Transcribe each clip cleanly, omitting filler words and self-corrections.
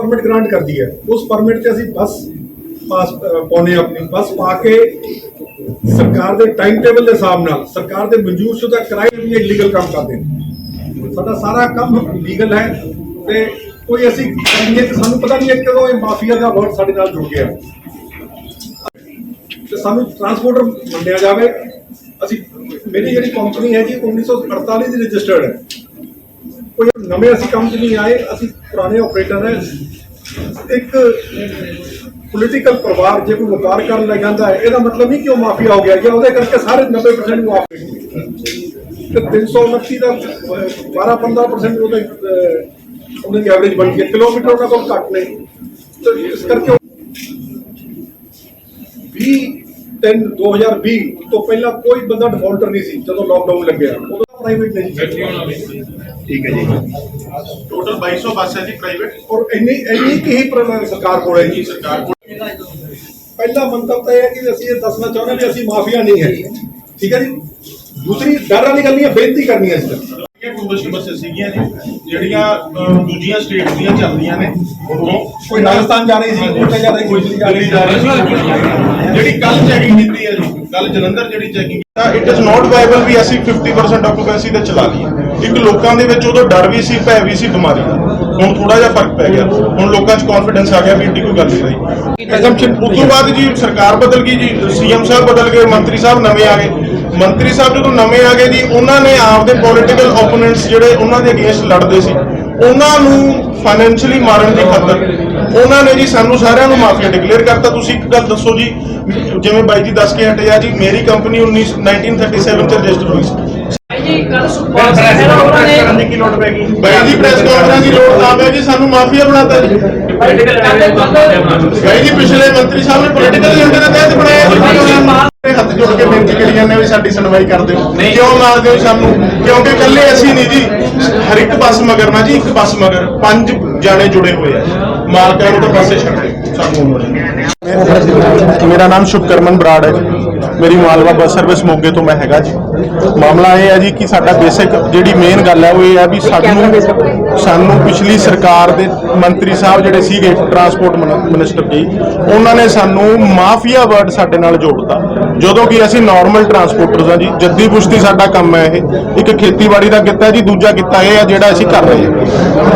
Permit grant कर दी है, उस परमिट से असी बस पास पाने अपनी बस पा के सरकार के टाइम टेबल के हिसाब नाल सरकार के मंजूरशुदा किराए भी इलीगल काम करते हैं। साडा सारा काम लीगल है ते कोई ऐसी सानू पता नहीं है कदों ये माफिया का वर्ड साडे नाल जुड़ गया ते सानू ट्रांसपोर्टर मन्निया जावे। असी मेरी जी कंपनी है जी 1948 की रजिस्टर्ड है, कोई नवे असी काम च नहीं आए, असी पुराने ऑपरेटर है। एक पोलिटिकल परिवार जो कोई व्यापार कर लग जाता है यदा मतलब नहीं कि वह माफिया हो गया या वो करके सारे 90% माफिया 329 का 12-15% उन्होंने एवरेज बन गया, किलोमीटर उन्होंने को घट नहीं। तो इस करके 2020 तो पहला कोई बंदा डिफॉल्टर नहीं सी जो लॉकडाउन लग गया प्राइवेट नहीं। ठीक है जी, टोटल 2200 बस है जी प्राइवेट और इन्नी की ही सरकार को है जी। सरकार को पहला मंतव तो यह है कि असं ये दसना चाहते भी असं माफिया नहीं है, ठीक है जी। दूसरी डर वाली गल नहीं है, बेनती करनी है इस तरह टूरिस्ट बसें सीगियां जी ਜਿਹੜੀਆਂ ਦੂਜੀਆਂ ਸਟੇਟ ਦੀਆਂ ਚੱਲਦੀਆਂ ਨੇ, ਉਦੋਂ कोई राजस्थान जा रही थी, कोई जा रही, कोई दिल्ली जा रही ਸੀ। ਜਿਹੜੀ ਕੱਲ ਚੈਕਿੰਗ ਕੀਤੀ ਹੈ ਜੀ, ਕੱਲ ਜਲੰਧਰ ਜਿਹੜੀ ਚੈਕਿੰਗ ਤਾਂ ਇਟ ਇਜ਼ ਨਾਟ ਵਾਇਬਲ ਵੀ ਅਸੀਂ 50% ਆਕੂਪੈਂਸੀ ਤੇ ਚਲਾ ਲਈਏ। ਇੱਕ ਲੋਕਾਂ ਦੇ ਵਿੱਚ ਉਦੋਂ ਡਰ ਵੀ ਸੀ, ਭੈ ਵੀ ਸੀ ਬਿਮਾਰੀ ਦਾ, ਹੁਣ ਥੋੜਾ ਜਿਹਾ ਫਰਕ ਪੈ ਗਿਆ। ਹੁਣ ਲੋਕਾਂ 'ਚ ਕੌਨਫੀਡੈਂਸ ਆ ਗਿਆ ਵੀ ਏਡੀ ਕੋਈ ਗੱਲ ਨਹੀਂ ਰਹੀ। ਉਸ ਤੋਂ ਬਾਅਦ ਜੀ ਸਰਕਾਰ ਬਦਲ ਗਈ ਜੀ, ਸੀਐਮ ਸਾਹਿਬ ਬਦਲ ਗਏ, ਮੰਤਰੀ ਸਾਹਿਬ ਨਵੇਂ ਆ ਗਏ। ਮੰਤਰੀ ਸਾਹਿਬ ਜਦੋਂ ਨਵੇਂ ਆ ਗਏ ਜੀ, ਉਹਨਾਂ ਨੇ ਆਪਦੇ ਪੋਲੀਟੀਕਲ ਓਪੋਨੈਂਟਸ ਜਿਹੜੇ ਉਹਨਾਂ ਦੇ ਅਗੇਂਸਟ ਲੜਦੇ ਸੀ ਉਹਨਾਂ ਨੂੰ ਫਾਈਨੈਂਸ਼ੀਅਲੀ ਮਾਰਨ ਦੀ ਖਾਤਰ ਉਹਨਾਂ ਨੇ ਜੀ ਸਾਨੂੰ ਸਾਰਿਆਂ ਨੂੰ ਮਾਫੀਆ ਡਿਕਲੇਅਰ ਕਰਤਾ। ਤੁਸੀਂ ਇੱਕ ਗੱਲ ਦੱਸੋ ਜੀ, ਜਿਵੇਂ ਬਾਈ ਜੀ ਦੱਸ ਕੇ ਹਟੇ ਆ ਜੀ, ਮੇਰੀ ਕੰਪਨੀ 1937 ਚ ਰਜਿਸਟਰ ਹੋਈ ਸੀ। ਬਾਈ ਜੀ ਪ੍ਰੈਸ ਕਾਨਫਰੰਸ ਦੀ ਲੋੜ ਤਾਂ ਪਿਆ ਜੀ, ਸਾਨੂੰ ਮਾਫੀਆ ਬਣਾਤਾ ਜੀ। ਬਾਈ ਜੀ ਪਿਛਲੇ ਮੰਤਰੀ ਸਾਹਿਬ ਨੇ ਪੋਲੀਟੀਕਲ ਏਜੰਡੇ ਦੇ ਤਹਿਤ ਬਣਾਇਆ। ਹੱਥ ਜੋੜ ਕੇ ਬੇਨਤੀ ਕਰੀ ਜਾਂਦੇ ਵੀ ਸਾਡੀ ਸੁਣਵਾਈ ਕਰ ਦਿਓ, ਕਿਉਂ ਮਾਰਦੇ ਹੋ ਸਾਨੂੰ? ਕਿਉਂਕਿ ਇਕੱਲੇ ਅਸੀਂ ਨਹੀਂ ਜੀ, ਹਰ ਇੱਕ ਬੱਸ ਮਗਰ ਨਾ ਜੀ, ਇੱਕ ਬੱਸ ਮਗਰ 5 ਜਾਣੇ ਜੁੜੇ ਹੋਏ ਆ। ਮਾਲਕਾਂ ਨੂੰ ਤਾਂ ਪਾਸੇ ਛੱਡ ਦਿਓ ਸਾਨੂੰ। ਮੇਰਾ ਨਾਮ ਸ਼ੁਭਕਰਮਨ ਬਰਾੜ ਹੈ ਜੀ, ਮੇਰੀ ਮਾਲਵਾ ਬੱਸ ਸਰਵਿਸ ਮੋਗੇ ਤੋਂ ਮੈਂ ਹੈਗਾ ਜੀ। ਮਾਮਲਾ ਇਹ ਹੈ ਜੀ ਕਿ ਸਾਡਾ ਬੇਸਿਕ ਜਿਹੜੀ ਮੇਨ ਗੱਲ ਹੈ ਉਹ ਇਹ ਹੈ ਵੀ ਸਾਨੂੰ ਪਿਛਲੀ ਸਰਕਾਰ ਦੇ ਮੰਤਰੀ ਸਾਹਿਬ ਜਿਹੜੇ ਸੀਗੇ ਟਰਾਂਸਪੋਰਟ ਮਿਨਿਸਟਰ ਜੀ, ਉਹਨਾਂ ਨੇ ਸਾਨੂੰ ਮਾਫੀਆ ਵਰਡ ਸਾਡੇ ਨਾਲ ਜੋੜਤਾ, ਜਦੋਂ ਕਿ ਅਸੀਂ ਨਾਰਮਲ ਟਰਾਂਸਪੋਰਟਰਸ ਹਾਂ ਜੀ। ਜੱਦੀ ਪੁਸ਼ਤੀ ਸਾਡਾ ਕੰਮ ਹੈ ਇਹ, ਇੱਕ ਖੇਤੀਬਾੜੀ ਦਾ ਕਿੱਤਾ ਜੀ, ਦੂਜਾ ਕਿੱਤਾ ਇਹ ਹੈ ਜਿਹੜਾ ਅਸੀਂ ਕਰ ਰਹੇ ਹਾਂ।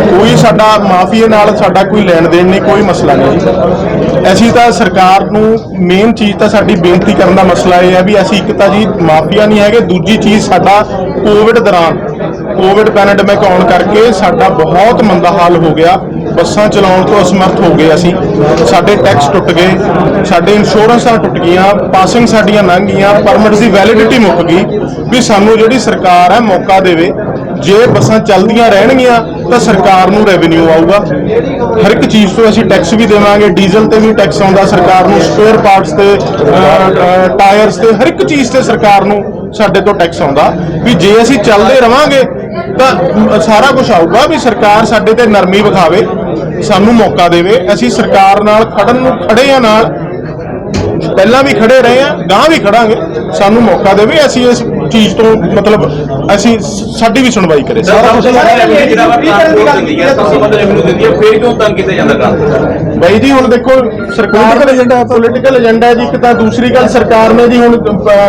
ਕੋਈ ਸਾਡਾ ਮਾਫੀਆ ਨਾਲ ਸਾਡਾ ਕੋਈ ਲੈਣ ਦੇਣ ਨਹੀਂ, ਕੋਈ ਮਸਲਾ ਨਹੀਂ ਜੀ। ਅਸੀਂ ਤਾਂ ਸਰਕਾਰ ਨੂੰ ਮੇਨ ਚੀਜ਼ ਤਾਂ ਸਾਡੀ ਬੇਨਤੀ ਕਰਨ ਦਾ ਮਸਲਾ ਇਹ ਹੈ ਵੀ ਅਸੀਂ ਇੱਕ ਤਾਂ ਜੀ ਮਾਫੀਆ ਨਹੀਂ ਹੈਗੇ, ਦੂਜੀ ਚੀਜ਼ ਸਾਡਾ ਕੋਵਿਡ ਦੌਰਾਨ ਕੋਵਿਡ ਪੈਂਡੇਮਿਕ ਆਉਣ ਕਰਕੇ ਸਾਡਾ ਬਹੁਤ ਮੰਦਾ ਹਾਲ ਹੋ ਗਿਆ, ਬੱਸਾਂ ਚਲਾਉਣ ਤੋਂ ਅਸਮਰਥ ਹੋ ਗਏ ਅਸੀਂ। ਸਾਡੇ ਟੈਕਸ ਟੁੱਟ ਗਏ, ਸਾਡੇ ਇੰਸ਼ੋਰੈਂਸਾਂ ਟੁੱਟ ਗਈਆਂ, ਪਾਸਿੰਗ ਸਾਡੀਆਂ ਲੰਘ ਗਈਆਂ, ਪਰਮਿਟਸ ਦੀ ਵੈਲਿਡਿਟੀ ਮੁੱਕ ਗਈ। ਵੀ ਸਾਨੂੰ ਜਿਹੜੀ ਸਰਕਾਰ ਹੈ ਮੌਕਾ ਦੇਵੇ, ਜੇ ਬੱਸਾਂ ਚੱਲਦੀਆਂ ਰਹਿਣਗੀਆਂ ਤਾਂ ਸਰਕਾਰ ਨੂੰ ਰੈਵਨਿਊ ਆਊਗਾ, ਹਰ ਇੱਕ ਚੀਜ਼ ਤੋਂ ਅਸੀਂ ਟੈਕਸ ਵੀ ਦੇਵਾਂਗੇ, ਡੀਜ਼ਲ ਤੇ ਵੀ ਟੈਕਸ ਆਉਂਦਾ ਸਰਕਾਰ ਨੂੰ, ਸਪੇਅਰ ਪਾਰਟਸ ਤੇ, ਟਾਇਰਸ ਤੇ, ਹਰ ਇੱਕ ਚੀਜ਼ ਤੇ ਸਰਕਾਰ ਨੂੰ ਸਾਡੇ ਤੋਂ ਟੈਕਸ ਆਉਂਦਾ। ਵੀ ਜੇ ਅਸੀਂ ਚੱਲਦੇ ਰਵਾਂਗੇ ਤਾਂ ਸਾਰਾ ਕੁਝ ਆਊਗਾ। ਵੀ ਸਰਕਾਰ ਸਾਡੇ ਤੇ ਨਰਮੀ ਵਿਖਾਵੇ, ਸਾਨੂੰ ਮੌਕਾ ਦੇਵੇ। ਅਸੀਂ ਸਰਕਾਰ ਨਾਲ ਖੜਨ ਨੂੰ ਖੜੇ ਆ, ਨਾਲ ਪਹਿਲਾਂ ਵੀ ਖੜੇ ਰਹੇ ਆ, ਗਾਂ ਵੀ ਖੜਾਂਗੇ। ਸਾਨੂੰ ਮੌਕਾ ਦੇਵੇ, ਅਸੀਂ ਇਸ ਚੀਜ਼ ਤੋਂ ਮਤਲਬ ਅਸੀਂ ਸਾਡੀ ਵੀ ਸੁਣਵਾਈ ਕਰੇ। ਬਾਈ ਜੀ ਹੁਣ ਦੇਖੋ ਸਰਕਾਰ ਦਾ ਏਜੰਡਾ ਪੋਲੀਟੀਕਲ ਏਜੰਡਾ ਹੈ ਜੀ ਇੱਕ ਤਾਂ। ਦੂਸਰੀ ਗੱਲ ਸਰਕਾਰ ਨੇ ਜੀ ਹੁਣ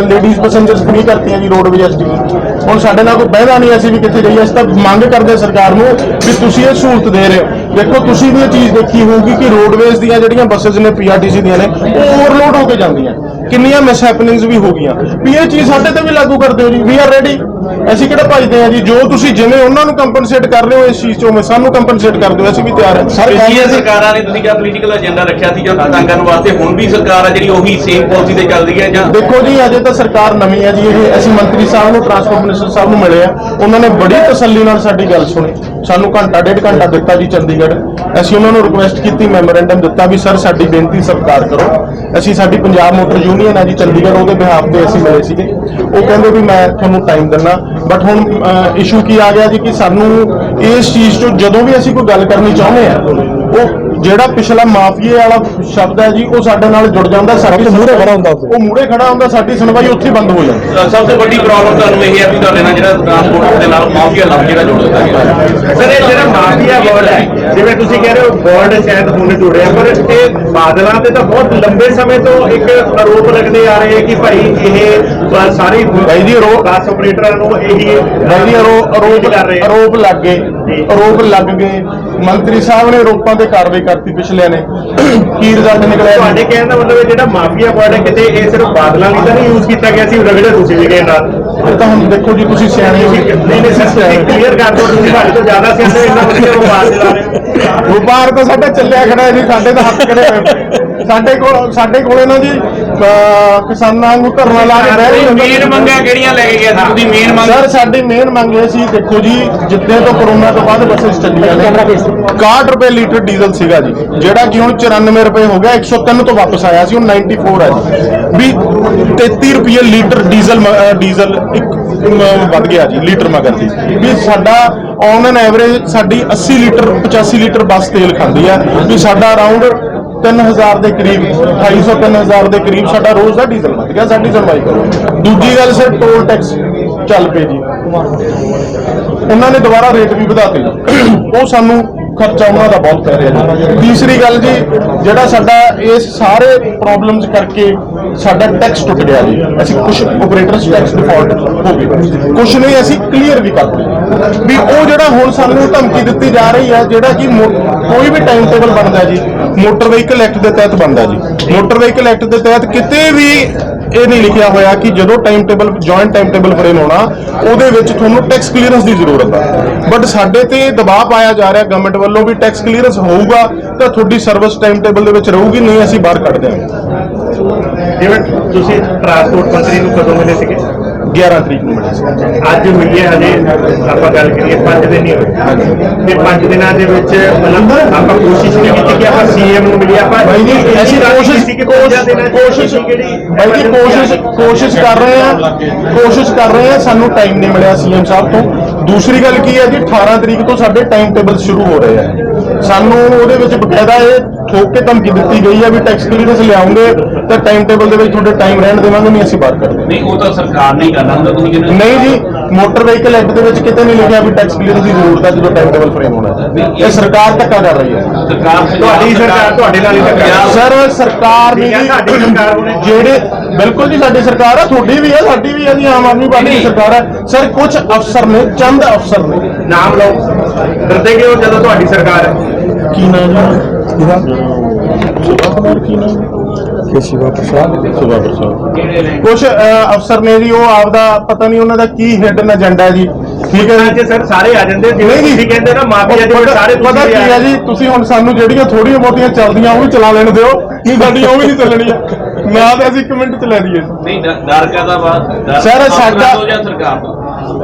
ਲੇਡੀਜ਼ ਪੈਸੇਂਜਰਸ ਫ੍ਰੀ ਕਰਤੀਆਂ ਜੀ ਰੋਡਵੇਜ਼ ਐਸਟੀਵੀ। ਹੁਣ ਸਾਡੇ ਨਾਲ ਕੋਈ ਬਹਿਦਾ ਨਹੀਂ, ਅਸੀਂ ਵੀ ਕਿੱਥੇ ਜਾਈਏ। ਅਸੀਂ ਤਾਂ ਮੰਗ ਕਰਦੇ ਸਰਕਾਰ ਨੂੰ ਵੀ ਤੁਸੀਂ ਇਹ ਸਹੂਲਤ ਦੇ ਰਹੇ ਹੋ। ਦੇਖੋ ਤੁਸੀਂ ਵੀ ਇਹ ਚੀਜ਼ ਦੇਖੀ ਹੋਊਗੀ ਕਿ ਰੋਡਵੇਜ਼ ਦੀਆਂ ਜਿਹੜੀਆਂ ਬੱਸਸ ਨੇ ਪੀਆਰਟੀਸੀ ਦੀਆਂ ਨੇ ਉਹ ਓਵਰਲੋਡ ਹੋ ਕੇ ਜਾਂਦੀਆਂ, ਕਿੰਨੀਆਂ ਮਿਸ ਹੈਪਨਿੰਗਸ ਵੀ ਹੋ ਗਈਆਂ। ਵੀ ਇਹ ਚੀਜ਼ ਸਾਡੇ ਤੇ ਵੀ ਲਾਗੂ ਕਰ ਦਿਓ ਜੀ, ਵੀ ਆਰ ਰੈਡੀ। ਅਸੀਂ ਕਿਹੜਾ ਭੱਜਦੇ ਆ ਜੀ, ਜੋ ਤੁਸੀਂ ਜਿਵੇਂ ਉਹਨਾਂ ਨੂੰ ਕੰਪਨਸੇਟ ਕਰ ਰਹੇ ਹੋ ਇਸ ਚੀਜ਼ 'ਚੋਂ ਮੈਂ ਸਾਨੂੰ ਕੰਪਨਸੇਟ ਕਰ ਦਿਓ, ਅਸੀਂ ਵੀ ਤਿਆਰ ਹਾਂ। ਸਰਕਾਰਾਂ ਨੇ ਤੁਸੀਂ ਕਿਹਾ ਪੋਲੀਟੀਕਲ ਏਜੰਡਾ ਰੱਖਿਆ ਸੀ ਜਾਂ ਤੰਗ ਕਰਨ ਵਾਸਤੇ, ਹੁਣ ਵੀ ਸਰਕਾਰ ਆ ਜਿਹੜੀ ਉਹੀ ਸੇਮ ਪਾਲਿਸੀ ਤੇ ਚੱਲ ਰਹੀ ਹੈ ਜਾਂ? ਦੇਖੋ ਜੀ ਅਜੇ ਤਾਂ ਸਰਕਾਰ ਨਵੀਂ ਹੈ ਜੀ। ਇਹ ਅਸੀਂ ਮੰਤਰੀ ਸਾਹਿਬ ਨੂੰ ਟਰਾਂਸਪੋਰਟ ਮਿਨਿਸਟਰ ਸਾਹਿਬ ਨੂੰ ਮਿਲੇ ਆ, ਉਹਨਾਂ ਨੇ ਬੜੀ ਤਸੱਲੀ ਨਾਲ ਸਾਡੀ ਗੱਲ ਸੁਣੀ, ਸਾਨੂੰ ਘੰਟਾ ਡੇਢ ਘੰਟਾ ਦਿੱਤਾ ਜੀ ਚੰਡੀਗੜ੍ਹ। ਅਸੀਂ ਉਹਨਾਂ ਨੂੰ ਰਿਕੁਐਸਟ ਕੀਤੀ, ਮੈਮੋਰੈਂਡਮ ਦਿੱਤਾ ਵੀ ਸਰ ਸਾਡੀ ਬੇਨਤੀ ਸਤਿਕਾਰ ਕਰੋ। ਅਸੀਂ ਸਾਡੀ ਪੰਜਾਬ ਮੋਟਰ ਯੂਨੀਅਨ ਹੈ ਜੀ ਚੰਡੀਗੜ੍ਹ, ਉਹਦੇ ਬਿਹਾਫ ਤੇ ਅਸੀਂ ਮਿਲੇ ਸੀਗੇ। ਉਹ ਕਹਿੰਦੇ ਵੀ ਮੈਂ ਤੁਹਾਨੂੰ ਟਾਈਮ ਦਿੰਦਾ, ਬਟ ਹੁਣ ਇਸ਼ੂ ਕੀ ਆ ਗਿਆ ਜੀ ਕਿ ਸਾਨੂੰ ਇਸ ਚੀਜ਼ 'ਚੋਂ ਜਦੋਂ ਵੀ ਅਸੀਂ ਕੋਈ ਗੱਲ ਕਰਨੀ ਚਾਹੁੰਦੇ ਆ ਉਹ ਜਿਹੜਾ ਪਿਛਲਾ ਮਾਫੀਏ ਵਾਲਾ ਸ਼ਬਦ ਹੈ ਜੀ ਉਹ ਸਾਡੇ ਨਾਲ ਜੁੜ ਜਾਂਦਾ, ਸਾਡੀ ਮੂਹਰੇ ਖੜਾ ਹੁੰਦਾ, ਉਹ ਮੂਹਰੇ ਖੜਾ ਹੁੰਦਾ, ਸਾਡੀ ਸੁਣਵਾਈ ਉੱਥੇ ਬੰਦ ਹੋ ਜਾਂਦੀ। ਸਭ ਤੋਂ ਵੱਡੀ ਪ੍ਰੋਬਲਮ ਤੁਹਾਨੂੰ ਇਹ ਹੈ ਵੀ ਤੁਹਾਡੇ ਨਾਲ ਜਿਹੜਾ ਟਰਾਂਸਪੋਰਟ ਦੇ ਨਾਲ ਮਾਫੀਆ ਲੱਗ ਜਿਹੜਾ ਜੁੜ ਦਿੱਤਾ ਗਿਆ। ਸਰ ਇਹ ਜਿਹੜਾ ਮਾਫੀਆ ਵਰਡ ਹੈ, ਜਿਵੇਂ ਤੁਸੀਂ ਕਹਿ ਰਹੇ ਹੋ ਵਰਡ ਸ਼ਾਇਦ ਹੁਣ ਜੁੜਿਆ, ਪਰ ਇਹ ਬਾਦਲਾਂ ਤੇ ਤਾਂ ਬਹੁਤ ਲੰਬੇ ਸਮੇਂ ਤੋਂ ਇੱਕ ਆਰੋਪ ਲੱਗਦੇ ਆ ਰਹੇ ਕਿ ਭਾਈ ਇਹ ਸਾਰੀ ਭਾਈ ਜੀ ਬੱਸ ਆਪਰੇਟਰਾਂ ਨੂੰ ਇਹੀ ਭਾਈ ਜੀ ਆਰੋਪ ਲੱਗ ਗਏ। ਮੰਤਰੀ ਸਾਹਿਬ ਨੇ ਆਰੋਪਾਂ ਤੇ ਕਾਰਵਾਈ ਕਰਤੀ ਪਿਛਲਿਆਂ ਨੇ, ਕੀ ਰਿਜ਼ਲਟ ਨਿਕਲਿਆ? ਤੁਹਾਡੇ ਕਹਿਣ ਦਾ ਮਤਲਬ ਹੈ ਜਿਹੜਾ ਮਾਫੀਆ ਵਰਡ ਹੈ ਕਿਤੇ ਇਹ ਸਿਰਫ ਬਾਦਲਾਂ ਲਈ ਤਾਂ ਨਹੀਂ ਯੂਜ਼ ਕੀਤਾ ਗਿਆ ਸੀ, ਰਗੜੇ ਤੁਸੀਂ ਵੀ ਗਏ ਨਾਲ। ਇਹ ਤਾਂ ਹੁਣ ਦੇਖੋ ਜੀ, ਤੁਸੀਂ ਸਿਆਣੇ ਹੋ। ਨਹੀਂ ਸਰ ਕਲੀਅਰ ਕਰ ਦਿਓ, ਤੁਸੀਂ ਸਾਡੇ ਤੋਂ ਜ਼ਿਆਦਾ ਸਿਆਣੇ ਇੰਨਾ ਵਧੀਆ ਵਪਾਰ ਚਲਾ ਰਹੇ ਹੋ। ਵਪਾਰ ਤਾਂ ਸਾਡਾ ਚੱਲਿਆ ਖੜਾ ਜੀ, ਸਾਡੇ ਤਾਂ ਹੱਥ ਖੜੇ ਹੋਏ। ਸਾਡੇ ਕੋਲ ਇਹਨਾਂ ਜੀ ਕਿਸਾਨਾਂ ਨੂੰ ਧਰਨਾ ਲਾ ਕੇ ਬਹਿ ਰਹੇ। ਮੇਨ ਮੰਗਾਂ ਕਿਹੜੀਆਂ ਲੈ ਕੇ ਗਿਆ ਸੀ ਤੁਸੀਂ? ਮੇਨ ਮੰਗ ਸਰ ਸਾਡੀ ਮੇਨ ਮੰਗ ਇਹ ਸੀ, ਦੇਖੋ ਜੀ ਜਿੱਦਾਂ ਤੋਂ ਕਰੋਨਾ ਤੋਂ ਬਾਅਦ ਬੱਸਾਂ ਚੱਲੀਆਂ ਨੇ, 61 ਰੁਪਏ ਲੀਟਰ ਡੀਜ਼ਲ ਸੀਗਾ ਜੀ, ਜਿਹੜਾ ਕਿ ਹੁਣ 94 ਰੁਪਏ ਹੋ ਗਿਆ, 103 ਤੋਂ ਵਾਪਸ ਆਇਆ ਸੀ, ਹੁਣ 94 ਹੈ ਜੀ। ਵੀ 33 ਰੁਪਏ ਲੀਟਰ ਡੀਜ਼ਲ ਵੱਧ ਗਿਆ ਜੀ ਲੀਟਰ ਮਗਰ ਦੀ। ਵੀ ਸਾਡਾ ਔਨ ਐਨ ਐਵਰੇਜ ਸਾਡੀ 80 ਲੀਟਰ 85 ਲੀਟਰ ਬੱਸ ਤੇਲ ਖਾਂਦੀ ਹੈ, ਵੀ ਸਾਡਾ ਅਰਾਊਂਡ 3000 ਦੇ ਕਰੀਬ 250 3000 ਦੇ ਕਰੀਬ ਸਾਡਾ ਰੋਜ਼ ਦਾ ਡੀਜ਼ਲ ਵੱਧ ਗਿਆ। ਸਾਡੀ ਸੁਣਵਾਈ ਕਰੋ। ਦੂਜੀ ਗੱਲ ਸਰ ਟੋਲ ਟੈਕਸ ਚੱਲ ਪਏ ਜੀ, ਉਹਨਾਂ ਨੇ ਦੁਬਾਰਾ ਰੇਟ ਵੀ ਵਧਾਤੇ, ਉਹ ਸਾਨੂੰ ਖਰਚਾ ਉਹਨਾਂ ਦਾ ਬਹੁਤ ਪੈ ਰਿਹਾ ਜੀ। ਤੀਸਰੀ ਗੱਲ ਜੀ, ਜਿਹੜਾ ਸਾਡਾ ਇਸ ਸਾਰੇ ਪ੍ਰੋਬਲਮਸ ਕਰਕੇ ਸਾਡਾ ਟੈਕਸ ਟੁੱਟ ਗਿਆ ਜੀ। ਅਸੀਂ ਕੁਝ ਆਪਰੇਟਰਸ ਟੈਕਸ ਡਿਫਾਲਟ ਹੋ ਗਏ, ਕੁਝ ਨਹੀਂ ਅਸੀਂ ਕਲੀਅਰ ਵੀ ਕਰ ਲਏ। ਵੀ ਉਹ ਜਿਹੜਾ ਹੁਣ ਸਾਨੂੰ ਧਮਕੀ ਦਿੱਤੀ ਜਾ ਰਹੀ ਹੈ, ਜਿਹੜਾ ਕਿ ਕੋਈ ਵੀ ਟਾਈਮ ਟੇਬਲ ਬਣਦਾ ਜੀ, ਮੋਟਰ ਵਹੀਕਲ ਐਕਟ ਦੇ ਤਹਿਤ ਬਣਦਾ ਜੀ। ਮੋਟਰ ਵਹੀਕਲ ਐਕਟ ਦੇ ਤਹਿਤ ਕਿਤੇ ਵੀ ਇਹ ਨਹੀਂ ਲਿਖਿਆ ਹੋਇਆ ਕਿ ਜਦੋਂ time table joint time table frame ਹੋਣਾ ਉਹਦੇ ਵਿੱਚ ਤੁਹਾਨੂੰ ਟੈਕਸ ਕਲੀਅਰੈਂਸ ਦੀ ਜ਼ਰੂਰਤ ਹੈ। ਬਟ ਸਾਡੇ ਤੇ ਦਬਾਅ ਪਾਇਆ ਜਾ ਰਿਹਾ ਗਵਰਨਮੈਂਟ ਵੱਲੋਂ ਵੀ ਟੈਕਸ ਕਲੀਅਰੈਂਸ ਹੋਊਗਾ ਤਾਂ ਤੁਹਾਡੀ ਸਰਵਿਸ ਟਾਈਮ ਟੇਬਲ ਦੇ ਵਿੱਚ ਰਹੂਗੀ, ਨਹੀਂ ਅਸੀਂ ਬਾਹਰ ਕੱਢ ਦਿਆਂਗੇ। ਜਿਵੇਂ ਤੁਸੀਂ ਟਰਾਂਸਪੋਰਟ ਮੰਤਰੀ ਨੂੰ ਕਦੋਂ ਮਿਲੇ ਸੀਗੇ? 11 ਤਰੀਕ ਨੂੰ ਮਿਲੇ ਸੀ। ਅੱਜ ਮਿਲੇ ਹਜੇ ਆਪਾਂ ਗੱਲ ਕਰੀਏ 5 ਦਿਨ ਹੀ ਹੋਏ ਤੇ 5 ਦਿਨਾਂ ਦੇ ਵਿੱਚ ਮਤਲਬ ਆਪਾਂ ਕੋਸ਼ਿਸ਼ ਨਹੀਂ ਕੀਤੀ ਕਿ ਆਪਾਂ ਸੀਐਮ ਨੂੰ ਮਿਲੀਏ। ਆਪਾਂ ਭਾਈ ਜੀ ਅਸੀਂ ਕੋਸ਼ਿਸ਼ ਕਰ ਰਹੇ ਹਾਂ, ਸਾਨੂੰ ਟਾਈਮ ਨਹੀਂ ਮਿਲਿਆ ਸੀਐਮ ਸਾਹਿਬ ਤੋਂ। ਦੂਸਰੀ ਗੱਲ ਕੀ ਹੈ ਜੀ, 18 ਤਰੀਕ ਤੋਂ ਸਾਡੇ ਟਾਈਮ ਟੇਬਲ ਸ਼ੁਰੂ ਹੋ ਰਹੇ ਆ। ਸਾਨੂੰ ਉਹਦੇ ਵਿੱਚ ਬਕਾਇਦਾ ਇਹ ਠੋਕ ਕੇ ਧਮਕੀ ਦਿੱਤੀ ਗਈ ਹੈ ਵੀ ਟੈਕਸ ਕਲੀਅਰੈਂਸ ਲਿਆਉਂਗੇ ਤਾਂ ਟਾਈਮ ਟੇਬਲ ਦੇ ਵਿੱਚ ਤੁਹਾਡੇ ਟਾਈਮ ਰਹਿਣ ਦੇਵਾਂਗੇ, ਨਹੀਂ ਅਸੀਂ ਬਾਹਰ ਕਰਦੇ। ਨਹੀਂ ਉਹ ਤਾਂ ਸਰਕਾਰ ਨਹੀਂ ਕਰਨਾ ਹੁੰਦਾ, ਤੁਸੀਂ ਕਹਿੰਦੇ ਨਹੀਂ ਜੀ, ਮੋਟਰ ਵਹੀਕਲ ਐਕਟ ਦੇ ਵਿੱਚ ਕਿਤੇ ਨਹੀਂ ਲਿਖਿਆ ਵੀ ਟੈਕਸ ਕਲੀਅਰੈਂਸ ਦੀ ਜ਼ਰੂਰਤ ਹੈ ਜਦੋਂ ਟਾਈਮ ਟੇਬਲ ਫਰੇਮ ਹੋਣਾ ਹੈ। ਇਹ ਸਰਕਾਰ ਧੱਕਾ ਕਰ ਰਹੀ ਹੈ। ਤੁਹਾਡੀ ਸਰਕਾਰ ਤੁਹਾਡੇ ਨਾਲ ਹੀ ਸਰਕਾਰ ਸਰ ਸਰਕਾਰ ਦੀ ਸਾਡੀ ਸਰਕਾਰ ਹੋਣੀ ਜਿਹੜੇ ਬਿਲਕੁਲ ਜੀ ਸਾਡੀ ਸਰਕਾਰ ਹੈ, ਤੁਹਾਡੀ ਵੀ ਹੈ, ਸਾਡੀ ਵੀ ਹੈ ਜੀ, ਆਮ ਆਦਮੀ ਪਾਰਟੀ ਦੀ ਸਰਕਾਰ ਹੈ। ਸਰ ਕੁਝ ਅਫਸਰ ਨੇ, ਚੰਦ ਅਫਸਰ ਨੇ, ਨਾਮ ਲਓ, ਡਰਦੇ ਕਿਉਂ ਜਦੋਂ ਤੁਹਾਡੀ ਸਰਕਾਰ ਹੈ? ਕੀ ਨਾਮ ਜੀ ਸ਼ਿਵਾ ਪ੍ਰਸਾਦ ਕੁਝ ਅਫਸਰ ਨੇ ਜੀ, ਉਹ ਆਪਦਾ ਪਤਾ ਨਹੀਂ ਉਹਨਾਂ ਦਾ ਕੀ ਹਿਡਨ ਏਜੰਡਾ ਜੀ। ਠੀਕ ਹੈ ਅੱਜ ਸਰ ਸਾਰੇ ਆ ਜਾਂਦੇ, ਜਿਵੇਂ ਨਹੀਂ ਜੀ, ਤੁਸੀਂ ਕਹਿੰਦੇ ਨਾ ਮਾਫੀਆ ਦੇ ਸਾਰੇ ਪਤਾ ਕੀ ਹੈ ਜੀ, ਤੁਸੀਂ ਹੁਣ ਸਾਨੂੰ ਜਿਹੜੀਆਂ ਥੋੜੀਆਂ ਬਹੁਤੀਆਂ ਚੱਲਦੀਆਂ ਉਹ ਵੀ ਚਲਾ ਲੈਣ ਦਿਓ, ਨਹੀਂ ਸਾਡੀਆਂ ਉਹ ਵੀ ਨਹੀਂ ਚੱਲਣੀਆਂ। ਨਾ ਤਾਂ ਅਸੀਂ 1 ਮਿੰਟ ਚਲਾ ਦਈਏ। ਨਹੀਂ ਡਰ ਕਾਹਦਾ ਬਾਤ ਸਰ ਸਾਡਾ ਸਰਕਾਰ ਤੋਂ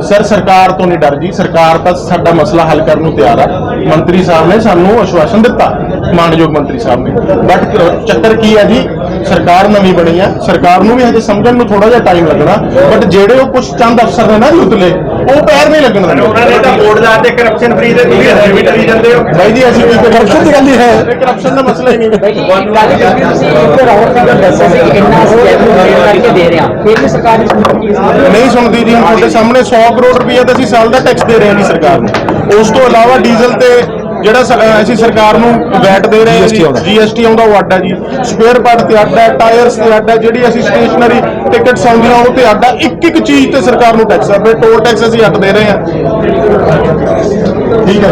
ਸਰ ਸਰਕਾਰ ਤੋਂ ਨਹੀਂ ਡਰ ਜੀ, ਸਰਕਾਰ ਤਾਂ ਸਾਡਾ ਮਸਲਾ ਹੱਲ ਕਰਨ ਨੂੰ ਤਿਆਰ ਆ। ਮੰਤਰੀ ਸਾਹਿਬ ਨੇ ਸਾਨੂੰ ਆਸ਼ਵਾਸਨ ਦਿੱਤਾ, ਮਾਨਯੋਗ ਮੰਤਰੀ ਸਾਹਿਬ ਨੇ। ਬਟ ਚੱਕਰ ਕੀ ਹੈ ਜੀ, ਸਰਕਾਰ ਨਵੀਂ ਬਣੀ ਆ, ਸਰਕਾਰ ਨੂੰ ਵੀ ਹਜੇ ਸਮਝਣ ਨੂੰ ਥੋੜਾ ਜਿਹਾ ਟਾਈਮ ਲੱਗਣਾ। ਬਟ ਜਿਹੜੇ ਉਹ ਕੁਝ ਚੰਦ ਅਫਸਰ ਨੇ ਨਾ ਜੀ ਉਤਲੇ, ਉਹ ਪੈਰ ਨਹੀਂ ਲੱਗਣ ਦਿੰਦੇ। ਉਹਨਾਂ ਨੇ ਤਾਂ ਵੋਟ ਦਾ ਤੇ ਕਰਪਸ਼ਨ ਫ੍ਰੀ ਦੇ ਤੁਸੀਂ ਹਜੇ ਵੀ ਕਰੀ ਜਾਂਦੇ ਹੋ। ਬਾਈ ਜੀ ਅਸੀਂ ਕੋਈ ਕਰਪਸ਼ਨ ਦੀ ਗੱਲ ਨਹੀਂ ਹੈ, ਕਰਪਸ਼ਨ ਦਾ ਮਸਲਾ ਹੀ ਨਹੀਂ। ਨਹੀਂ ਸੁਣਦੀ ਜੀ, ਤੁਹਾਡੇ ਸਾਹਮਣੇ 100 ਕਰੋੜ ਰੁਪਏ ਤਾਂ ਅਸੀਂ ਸਾਲ ਦਾ ਟੈਕਸ ਦੇ ਰਹੇ ਹਾਂ ਜੀ ਸਰਕਾਰ ਨੂੰ। ਉਸ ਤੋਂ ਇਲਾਵਾ ਡੀਜ਼ਲ ਤੇ ਜਿਹੜਾ ਅਸੀਂ ਸਰਕਾਰ ਨੂੰ ਵੈਟ ਦੇ ਰਹੇ ਹਾਂ ਜੀ, GST ਆਉਂਦਾ ਉਹ ਅੱਡ ਹੈ ਜੀ, ਸਪੇਅਰ ਪਾਰਟ ਤੇ ਅੱਡ ਹੈ, ਟਾਇਰਸ ਤੇ ਅੱਡ ਹੈ, ਜਿਹੜੀ ਅਸੀਂ ਸਟੇਸ਼ਨਰੀ ਟਿਕਟਸ ਆਉਂਦੀਆਂ ਉਹ ਤੇ ਅੱਡ ਹੈ। ਇੱਕ ਚੀਜ਼ ਤੇ ਸਰਕਾਰ ਨੂੰ ਟੈਕਸ ਹੈ, ਫਿਰ ਟੋਲ ਟੈਕਸ ਅਸੀਂ ਅੱਡ ਦੇ ਰਹੇ ਹਾਂ। ਠੀਕ ਹੈ।